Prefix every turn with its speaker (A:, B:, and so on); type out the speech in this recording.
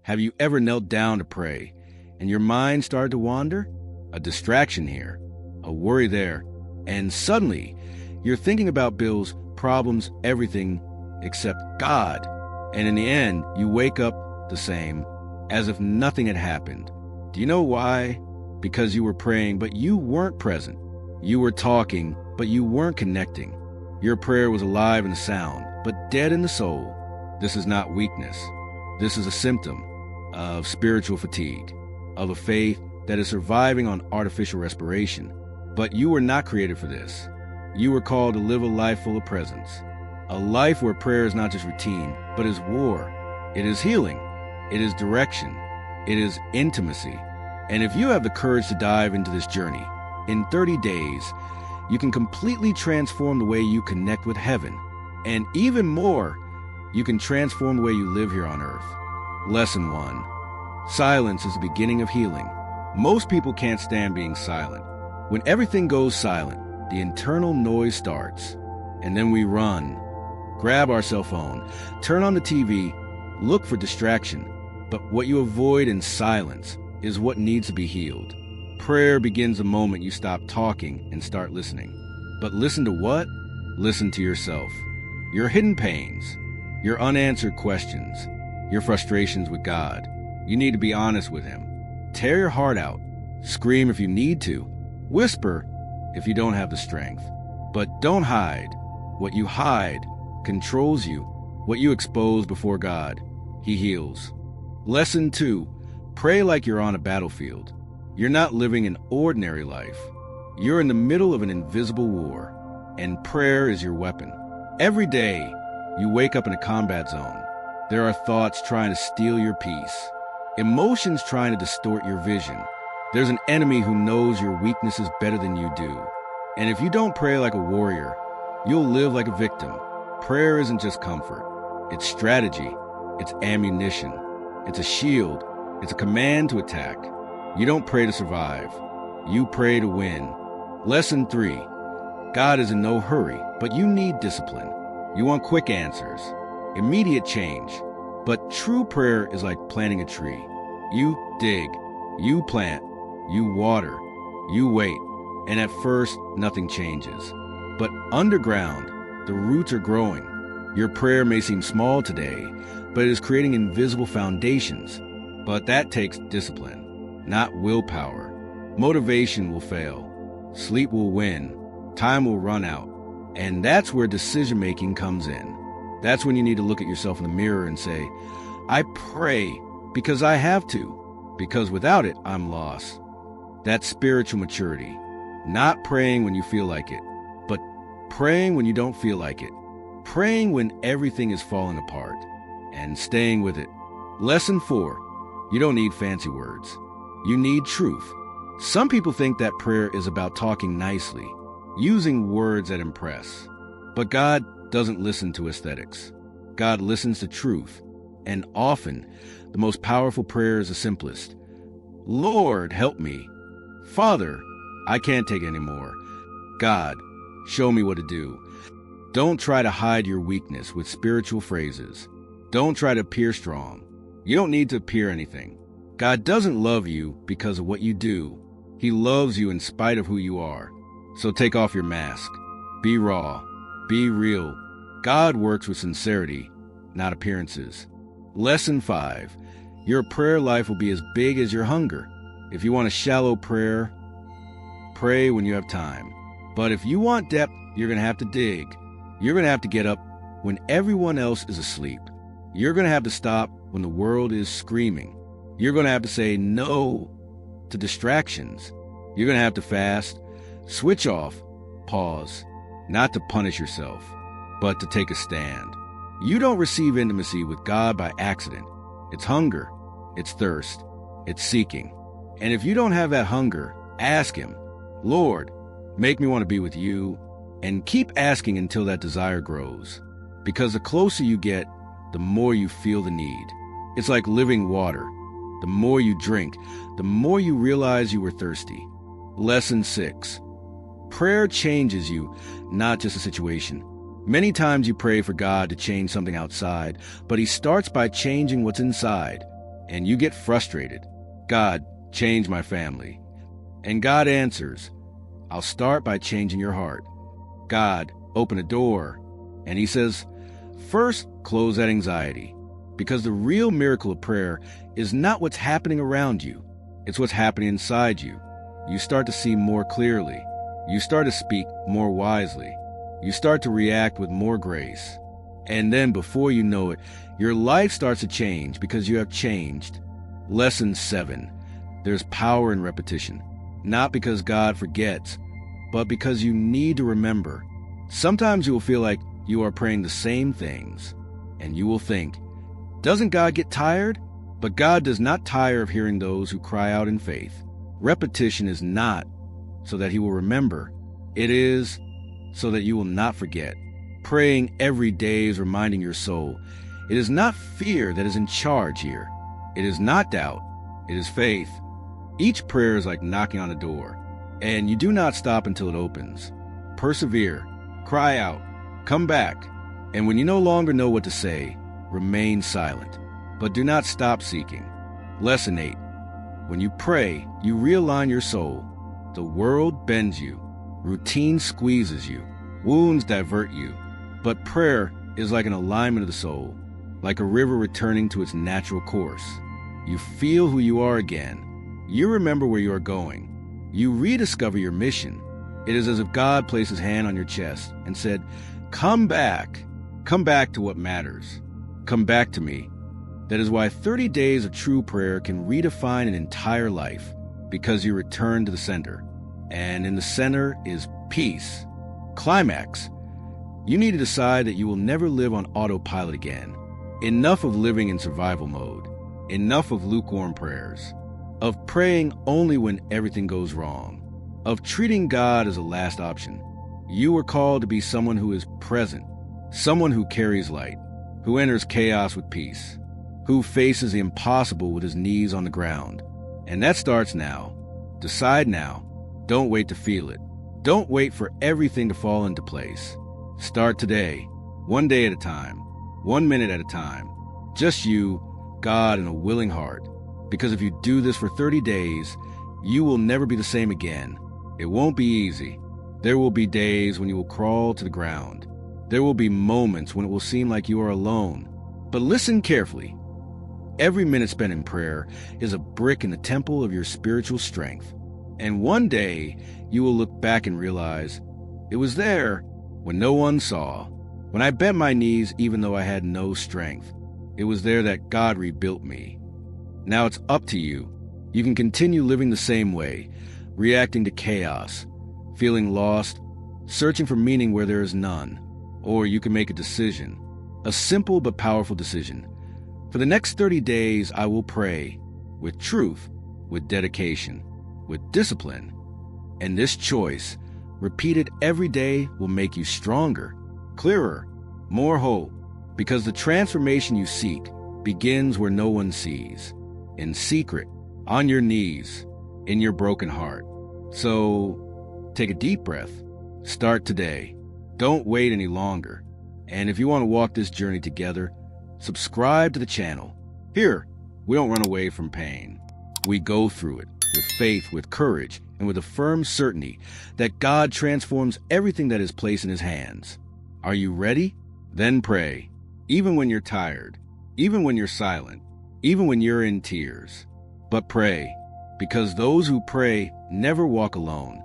A: Have you ever knelt down to pray and your mind started to wander? A distraction here, a worry there, and suddenly you're thinking about bills, problems, everything except God. And in the end, you wake up the same, as if nothing had happened. Do you know why? Because you were praying, but you weren't present. You were talking, but you weren't connecting. Your prayer was alive in the sound, but dead in the soul. This is not weakness. This is a symptom of spiritual fatigue, of a faith that is surviving on artificial respiration. But you were not created for this. You were called to live a life full of presence, a life where prayer is not just routine, but is war. It is healing. It is direction. It is intimacy. And if you have the courage to dive into this journey, in 30 days, you can completely transform the way you connect with heaven. And even more, you can transform the way you live here on earth. Lesson 1. Silence is the beginning of healing. Most people can't stand being silent. When everything goes silent, the internal noise starts. And then we run, grab our cell phone, turn on the TV, look for distraction. But what you avoid in silence is what needs to be healed. Prayer begins the moment you stop talking and start listening. But listen to what? Listen to yourself. Your hidden pains, your unanswered questions, your frustrations with God. You need to be honest with Him. Tear your heart out. Scream if you need to. Whisper if you don't have the strength. But don't hide. What you hide controls you. What you expose before God, He heals. Lesson 2. Pray like you're on a battlefield. You're not living an ordinary life. You're in the middle of an invisible war, and prayer is your weapon. Every day, you wake up in a combat zone. There are thoughts trying to steal your peace, emotions trying to distort your vision. There's an enemy who knows your weaknesses better than you do. And if you don't pray like a warrior, you'll live like a victim. Prayer isn't just comfort. It's strategy. It's ammunition. It's a shield. It's a command to attack. You don't pray to survive. You pray to win. Lesson 3. God is in no hurry, but you need discipline. You want quick answers, immediate change. But true prayer is like planting a tree. You dig, you plant, you water, you wait, and at first nothing changes. But underground, the roots are growing. Your prayer may seem small today, but it is creating invisible foundations. But that takes discipline, not willpower. Motivation will fail. Sleep will win. Time will run out. And that's where decision-making comes in. That's when you need to look at yourself in the mirror and say, I pray because I have to, because without it, I'm lost. That's spiritual maturity. Not praying when you feel like it, but praying when you don't feel like it. Praying when everything is falling apart and staying with it. Lesson 4. You don't need fancy words. You need truth. Some people think that prayer is about talking nicely, using words that impress. But God doesn't listen to aesthetics. God listens to truth. And often, the most powerful prayer is the simplest. Lord, help me. Father, I can't take any more. God, show me what to do. Don't try to hide your weakness with spiritual phrases. Don't try to appear strong. You don't need to appear anything. God doesn't love you because of what you do. He loves you in spite of who you are. So take off your mask. Be raw. Be real. God works with sincerity, not appearances. Lesson 5. Your prayer life will be as big as your hunger. If you want a shallow prayer, pray when you have time. But if you want depth, you're going to have to dig. You're going to have to get up when everyone else is asleep. You're going to have to stop when the world is screaming. You're going to have to say no to distractions. You're going to have to fast, switch off, pause, not to punish yourself, but to take a stand. You don't receive intimacy with God by accident. It's hunger, it's thirst, it's seeking. And if you don't have that hunger, ask Him, Lord, make me want to be with you, and keep asking until that desire grows. Because the closer you get, the more you feel the need. It's like living water. The more you drink, the more you realize you were thirsty. Lesson 6. Prayer changes you, not just a situation. Many times you pray for God to change something outside, but He starts by changing what's inside. and you get frustrated. God, change my family. And God answers, I'll start by changing your heart. God, open a door. And he says, first, close that anxiety. Because the real miracle of prayer is not what's happening around you. It's what's happening inside you. You start to see more clearly. You start to speak more wisely. You start to react with more grace. And then before you know it, your life starts to change because you have changed. Lesson 7. There's power in repetition. Not because God forgets, but because you need to remember. Sometimes you will feel like you are praying the same things, and you will think, doesn't God get tired? But God does not tire of hearing those who cry out in faith. Repetition is not so that he will remember. It is so that you will not forget. Praying every day is reminding your soul. It is not fear that is in charge here. It is not doubt. It is faith. Each prayer is like knocking on a door, and you do not stop until it opens. Persevere. Cry out. Come back. And when you no longer know what to say, remain silent. But do not stop seeking. Lesson 8. When you pray, you realign your soul. The world bends you. Routine squeezes you. Wounds divert you. But prayer is like an alignment of the soul, like a river returning to its natural course. You feel who you are again. You remember where you are going. You rediscover your mission. It is as if God placed his hand on your chest and said, come back. Come back to what matters. Come back to me. That is why 30 days of true prayer can redefine an entire life, because you return to the center. And in the center is peace. Climax. You need to decide that you will never live on autopilot again. Enough of living in survival mode. Enough of lukewarm prayers. Of praying only when everything goes wrong. Of treating God as a last option. You are called to be someone who is present. Someone who carries light. Who enters chaos with peace. Who faces the impossible with his knees on the ground. And that starts now. Decide now. Don't wait to feel it. Don't wait for everything to fall into place. Start today, one day at a time, 1 minute at a time. Just you, God, and a willing heart. Because if you do this for 30 days, you will never be the same again. It won't be easy. There will be days when you will crawl to the ground. There will be moments when it will seem like you are alone. But listen carefully. Every minute spent in prayer is a brick in the temple of your spiritual strength. And one day, you will look back and realize, it was there when no one saw, when I bent my knees even though I had no strength. It was there that God rebuilt me. Now it's up to you. You can continue living the same way, reacting to chaos, feeling lost, searching for meaning where there is none. Or you can make a decision, a simple but powerful decision. For the next 30 days, I will pray with truth, with dedication, with discipline. And this choice, repeated every day, will make you stronger, clearer, more whole. Because the transformation you seek begins where no one sees, in secret, on your knees, in your broken heart. So take a deep breath. Start today. Don't wait any longer. And if you want to walk this journey together, subscribe to the channel. Here, we don't run away from pain. We go through it with faith, with courage, and with a firm certainty that God transforms everything that is placed in his hands. Are you ready? Then pray. Even when you're tired, even when you're silent, even when you're in tears. But pray, because those who pray never walk alone.